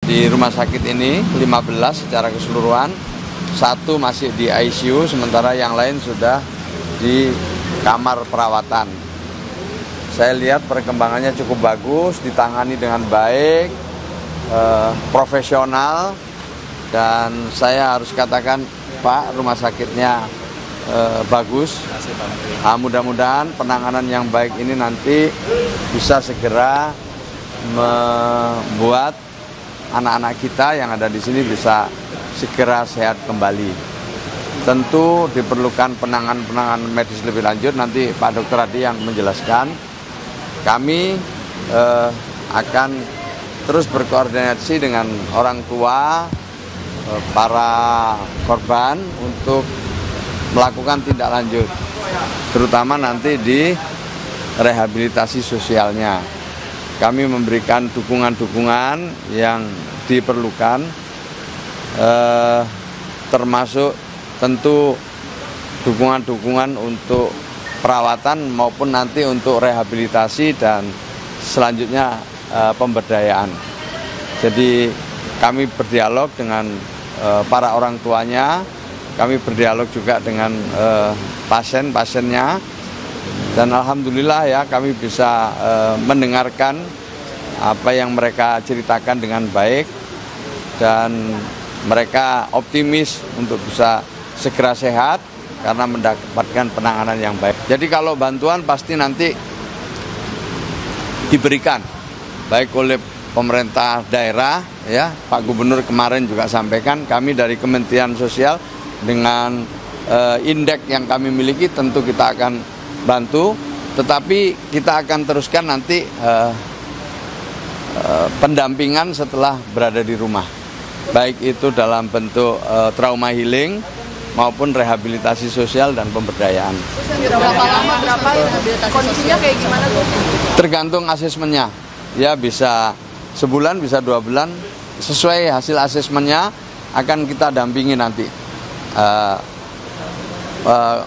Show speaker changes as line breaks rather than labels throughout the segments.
di rumah sakit ini 15 secara keseluruhan, 1 masih di ICU, sementara yang lain sudah di kamar perawatan. Saya lihat perkembangannya cukup bagus, ditangani dengan baik, profesional, dan saya harus katakan Pak, rumah sakitnya bagus. Mudah-mudahan penanganan yang baik ini nanti bisa segera membuat anak-anak kita yang ada di sini bisa segera sehat kembali. Tentu diperlukan penanganan medis lebih lanjut, nanti Pak Dokter Adi yang menjelaskan. Kami akan terus berkoordinasi dengan orang tua para korban untuk melakukan tindak lanjut, terutama nanti di rehabilitasi sosialnya. Kami memberikan dukungan-dukungan yang diperlukan, termasuk tentu dukungan-dukungan untuk perawatan maupun nanti untuk rehabilitasi dan selanjutnya pemberdayaan. Jadi kami berdialog dengan para orang tuanya, kami berdialog juga dengan pasien-pasiennya, dan alhamdulillah ya kami bisa mendengarkan apa yang mereka ceritakan dengan baik, dan mereka optimis untuk bisa segera sehat karena mendapatkan penanganan yang baik. Jadi kalau bantuan pasti nanti diberikan baik oleh pemerintah daerah, ya Pak Gubernur kemarin juga sampaikan, kami dari Kementerian Sosial dengan indeks yang kami miliki tentu kita akan bantu, tetapi kita akan teruskan nanti pendampingan setelah berada di rumah, baik itu dalam bentuk trauma healing maupun rehabilitasi sosial dan pemberdayaan.
Berapa lama rehabilitasi kondisinya kayak gimana tuh?
Tergantung asesmennya, ya bisa sebulan, bisa 2 bulan, sesuai hasil asesmennya akan kita dampingi nanti.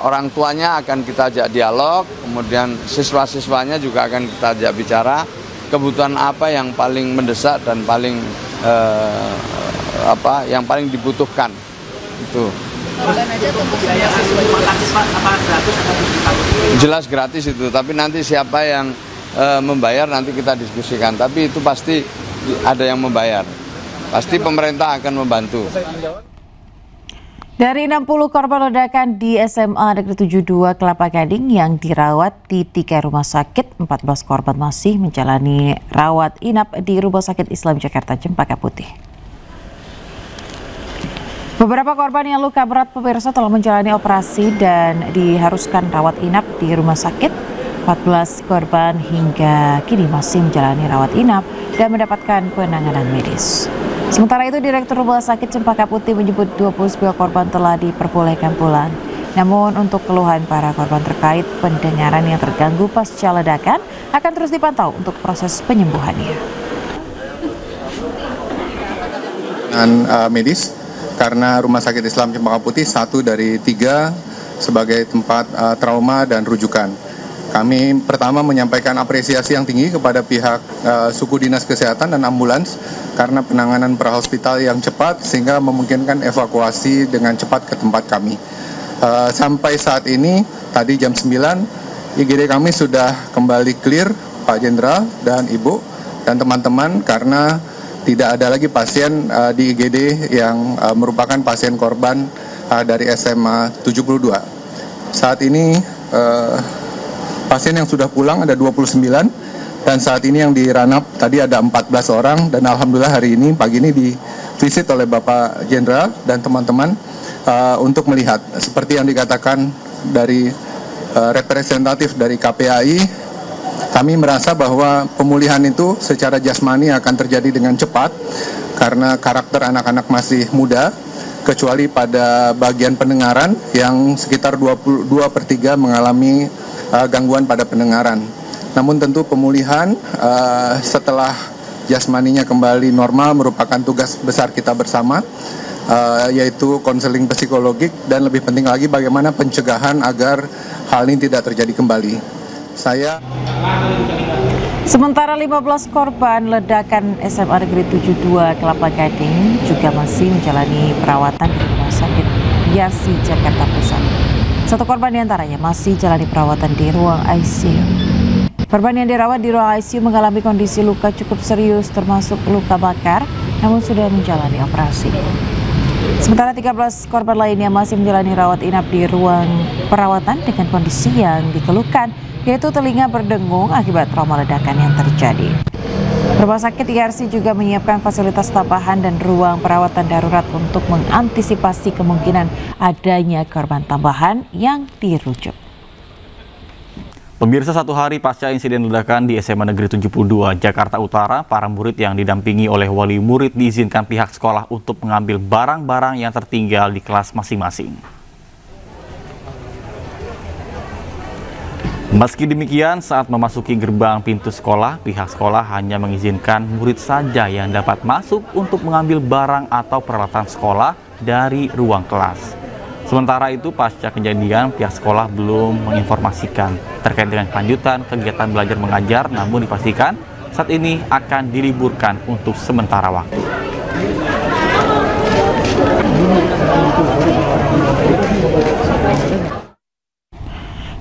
Orang tuanya akan kita ajak dialog, kemudian siswa-siswanya juga akan kita ajak bicara kebutuhan apa yang paling mendesak dan paling yang paling dibutuhkan itu. Jelas gratis itu, tapi nanti siapa yang membayar nanti kita diskusikan, tapi itu pasti ada yang membayar, pasti pemerintah akan membantu.
Dari 60 korban ledakan di SMA Negeri 72 Kelapa Gading yang dirawat di 3 rumah sakit, 14 korban masih menjalani rawat inap di Rumah Sakit Islam Jakarta Cempaka Putih. Beberapa korban yang luka berat pemirsa telah menjalani operasi dan diharuskan rawat inap di rumah sakit. 14 korban hingga kini masih menjalani rawat inap dan mendapatkan penanganan medis. Sementara itu, Direktur Rumah Sakit Cempaka Putih menyebut 29 korban telah diperbolehkan pulang. Namun untuk keluhan para korban terkait pendengaran yang terganggu pasca ledakan akan terus dipantau untuk proses penyembuhannya.
Medis, karena Rumah Sakit Islam Cempaka Putih 1 dari 3 sebagai tempat trauma dan rujukan. Kami pertama menyampaikan apresiasi yang tinggi kepada pihak suku dinas kesehatan dan ambulans karena penanganan prahospital yang cepat sehingga memungkinkan evakuasi dengan cepat ke tempat kami. Sampai saat ini, tadi jam 9, IGD kami sudah kembali clear, Pak Jenderal dan Ibu dan teman-teman, karena tidak ada lagi pasien di IGD yang merupakan pasien korban dari SMA 72. Saat ini pasien yang sudah pulang ada 29, dan saat ini yang di Ranap tadi ada 14 orang, dan alhamdulillah hari ini pagi ini divisit oleh Bapak Jenderal dan teman-teman untuk melihat seperti yang dikatakan dari representatif dari KPAI. Kami merasa bahwa pemulihan itu secara jasmani akan terjadi dengan cepat karena karakter anak-anak masih muda, kecuali pada bagian pendengaran yang sekitar 2/3 mengalami gangguan pada pendengaran. Namun tentu pemulihan setelah jasmaninya kembali normal merupakan tugas besar kita bersama, yaitu konseling psikologik, dan lebih penting lagi bagaimana pencegahan agar hal ini tidak terjadi kembali. Saya
Sementara 15 korban ledakan SMA Negeri 72 Kelapa Gading juga masih menjalani perawatan di Rumah Sakit Yarsi Jakarta Pusat. Satu korban diantaranya masih jalani perawatan di ruang ICU. Korban yang dirawat di ruang ICU mengalami kondisi luka cukup serius termasuk luka bakar, namun sudah menjalani operasi. Sementara 13 korban lainnya masih menjalani rawat inap di ruang perawatan dengan kondisi yang dikeluhkan, yaitu telinga berdengung akibat trauma ledakan yang terjadi. Rumah sakit Yarsi juga menyiapkan fasilitas tambahan dan ruang perawatan darurat untuk mengantisipasi kemungkinan adanya korban tambahan yang dirujuk.
Pemirsa, satu hari pasca insiden ledakan di SMA Negeri 72 Jakarta Utara, para murid yang didampingi oleh wali murid diizinkan pihak sekolah untuk mengambil barang-barang yang tertinggal di kelas masing-masing. Meski demikian, saat memasuki gerbang pintu sekolah, pihak sekolah hanya mengizinkan murid saja yang dapat masuk untuk mengambil barang atau peralatan sekolah dari ruang kelas. Sementara itu, pasca kejadian, pihak sekolah belum menginformasikan terkait dengan kelanjutan kegiatan belajar mengajar, namun dipastikan saat ini akan diliburkan untuk sementara waktu.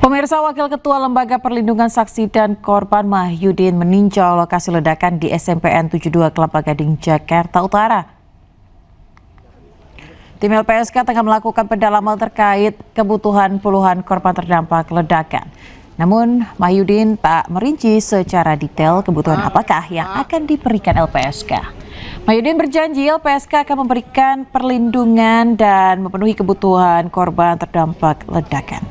Pemirsa, Wakil Ketua Lembaga Perlindungan Saksi dan Korban Mahyudin meninjau lokasi ledakan di SMPN 72 Kelapa Gading, Jakarta Utara. Tim LPSK tengah melakukan pendalaman terkait kebutuhan puluhan korban terdampak ledakan. Namun, Mahyudin tak merinci secara detail kebutuhan apakah yang akan diberikan LPSK. Mahyudin berjanji LPSK akan memberikan perlindungan dan memenuhi kebutuhan korban terdampak ledakan.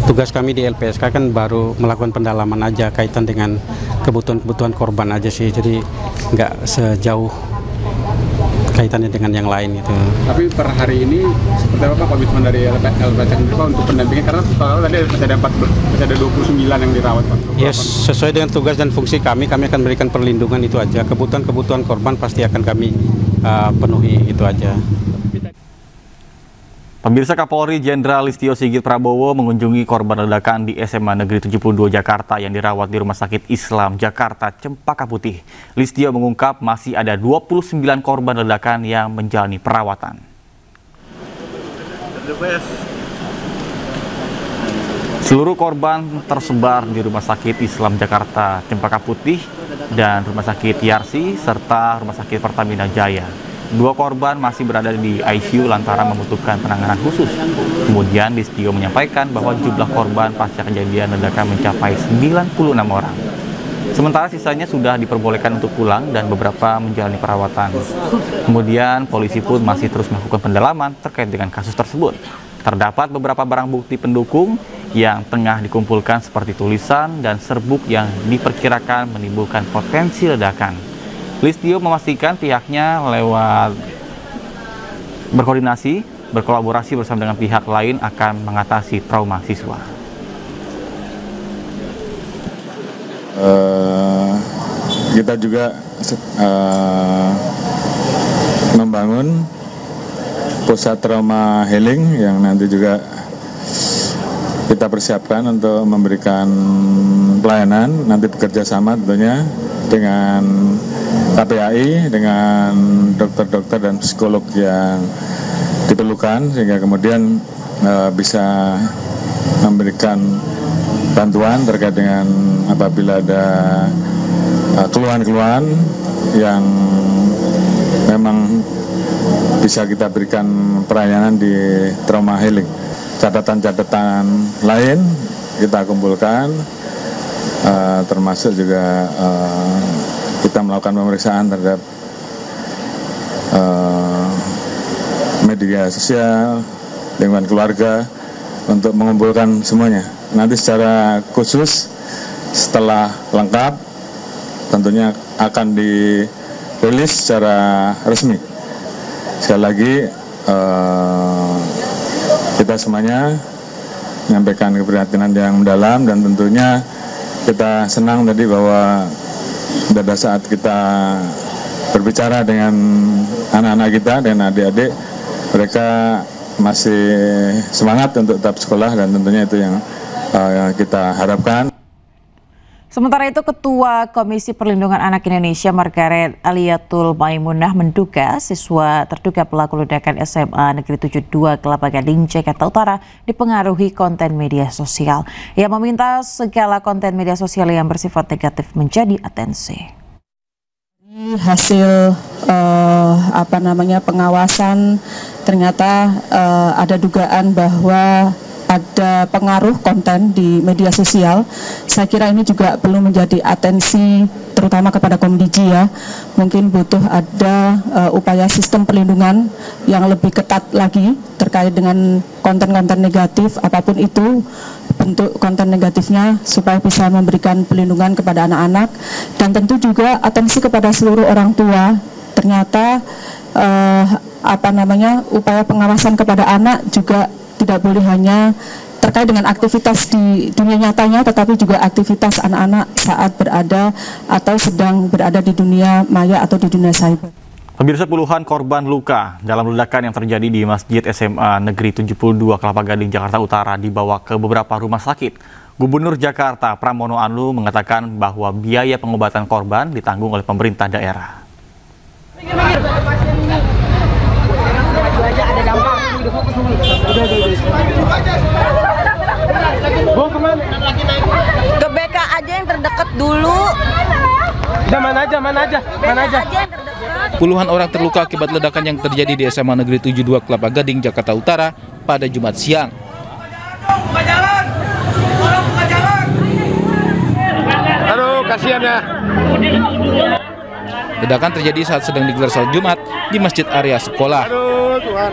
Tugas kami di LPSK kan baru melakukan pendalaman aja kaitan dengan kebutuhan korban aja sih, jadi nggak sejauh kaitannya dengan yang lain gitu.
Tapi per hari ini seperti apa komitmen dari LPSK untuk pendampingan, karena total tadi masih ada 29 yang dirawat Pak?
Yes, sesuai dengan tugas dan fungsi kami akan memberikan perlindungan itu aja. Kebutuhan korban pasti akan kami penuhi, itu aja.
Pemirsa, Kapolri Jenderal Listio Sigit Prabowo mengunjungi korban ledakan di SMA Negeri 72 Jakarta yang dirawat di Rumah Sakit Islam Jakarta Cempaka Putih. Listio mengungkap masih ada 29 korban ledakan yang menjalani perawatan. Seluruh korban tersebar di Rumah Sakit Islam Jakarta Cempaka Putih dan Rumah Sakit Yarsi serta Rumah Sakit Pertamina Jaya. 2 korban masih berada di ICU lantaran membutuhkan penanganan khusus. Kemudian Listio menyampaikan bahwa jumlah korban pasca kejadian ledakan mencapai 96 orang. Sementara sisanya sudah diperbolehkan untuk pulang dan beberapa menjalani perawatan. Kemudian polisi pun masih terus melakukan pendalaman terkait dengan kasus tersebut. Terdapat beberapa barang bukti pendukung yang tengah dikumpulkan seperti tulisan dan serbuk yang diperkirakan menimbulkan potensi ledakan. Listio memastikan pihaknya lewat berkolaborasi bersama dengan pihak lain akan mengatasi trauma siswa.
Kita juga membangun pusat trauma healing yang nanti juga kita persiapkan untuk memberikan pelayanan, nanti bekerja sama tentunya dengan KPAI, dengan dokter-dokter dan psikolog yang diperlukan, sehingga kemudian bisa memberikan bantuan terkait dengan apabila ada keluhan-keluhan yang memang bisa kita berikan pelayanan di trauma healing. Catatan-catatan lain kita kumpulkan, termasuk juga kita melakukan pemeriksaan terhadap media sosial, lingkungan keluarga untuk mengumpulkan semuanya. Nanti secara khusus setelah lengkap tentunya akan dirilis secara resmi. Sekali lagi kita semuanya menyampaikan keprihatinan yang mendalam, dan tentunya kita senang tadi bahwa pada saat kita berbicara dengan anak-anak kita dan adik-adik, mereka masih semangat untuk tetap sekolah, dan tentunya itu yang kita harapkan.
Sementara itu, Ketua Komisi Perlindungan Anak Indonesia Margaret Aliatul Maimunah menduga siswa terduga pelaku ledakan SMA Negeri 72 Kelapa Gading, Jakarta Utara dipengaruhi konten media sosial. Ia meminta segala konten media sosial yang bersifat negatif menjadi atensi.
Hasil pengawasan ternyata ada dugaan bahwa ada pengaruh konten di media sosial. Saya kira ini juga perlu menjadi atensi terutama kepada Komdiji ya. Mungkin butuh ada upaya sistem perlindungan yang lebih ketat lagi terkait dengan konten-konten negatif apapun itu bentuk konten negatifnya supaya bisa memberikan perlindungan kepada anak-anak, dan tentu juga atensi kepada seluruh orang tua. Ternyata upaya pengawasan kepada anak juga tidak boleh hanya terkait dengan aktivitas di dunia nyatanya, tetapi juga aktivitas anak-anak saat berada atau sedang berada di dunia maya atau di dunia cyber.
Pemirsa, puluhan korban luka dalam ledakan yang terjadi di Masjid SMA Negeri 72 Kelapa Gading, Jakarta Utara dibawa ke beberapa rumah sakit. Gubernur Jakarta Pramono Anung mengatakan bahwa biaya pengobatan korban ditanggung oleh pemerintah daerah.
Ke BK aja yang terdekat dulu.
Mana aja.
Puluhan orang terluka akibat ledakan yang terjadi di SMA Negeri 72 Kelapa Gading, Jakarta Utara pada Jumat siang.
Aduh, kasihan ya.
Ledakan terjadi saat sedang digelar salat Jumat di masjid area sekolah.
Aduh, Tuhan.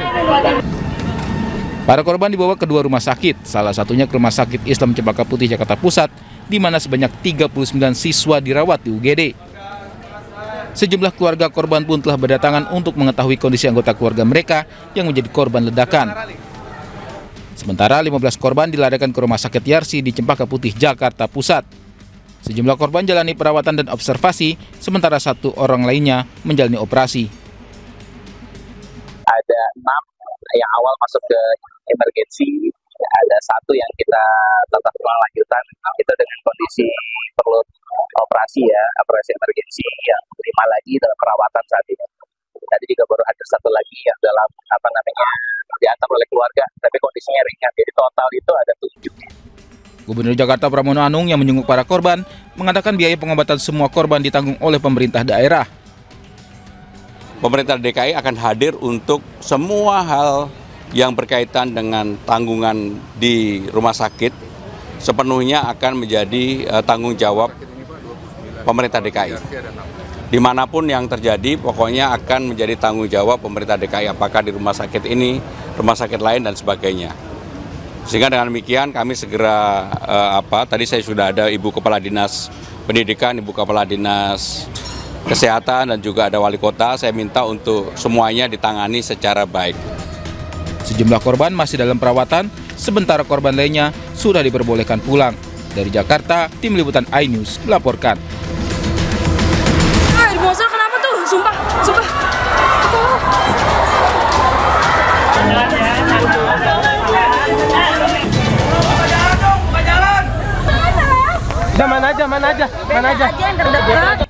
Para korban dibawa ke dua rumah sakit, salah satunya ke Rumah Sakit Islam Cempaka Putih, Jakarta Pusat, di mana sebanyak 39 siswa dirawat di UGD. Sejumlah keluarga korban pun telah berdatangan untuk mengetahui kondisi anggota keluarga mereka yang menjadi korban ledakan. Sementara 15 korban dilarikan ke Rumah Sakit Yarsi di Cempaka Putih, Jakarta Pusat. Sejumlah korban jalani perawatan dan observasi, sementara satu orang lainnya menjalani operasi.
Ada 6 yang awal masuk ke emergensi, ada 1 yang kita tetap lanjutan itu dengan kondisi perlu operasi ya, operasi emergensi, yang 5 lagi dalam perawatan saat ini. Tadi juga baru ada 1 lagi yang dalam diantar oleh keluarga, tapi kondisinya ringan. Jadi total itu ada 7.
Gubernur Jakarta Pramono Anung yang menyenguk para korban mengatakan biaya pengobatan semua korban ditanggung oleh pemerintah daerah.
Pemerintah DKI akan hadir untuk semua hal yang berkaitan dengan tanggungan di rumah sakit sepenuhnya akan menjadi tanggung jawab pemerintah DKI. Dimanapun yang terjadi, pokoknya akan menjadi tanggung jawab pemerintah DKI, apakah di rumah sakit ini, rumah sakit lain, dan sebagainya. Sehingga dengan demikian kami segera, tadi saya sudah ada Ibu Kepala Dinas Pendidikan, Ibu Kepala Dinas Kesehatan, dan juga ada Wali Kota, saya minta untuk semuanya ditangani secara baik.
Sejumlah korban masih dalam perawatan, sementara korban lainnya sudah diperbolehkan pulang. Dari Jakarta, Tim Liputan iNews melaporkan.
Bosnya kenapa tuh? Sumpah.
Mana aja.
Yang terdekat.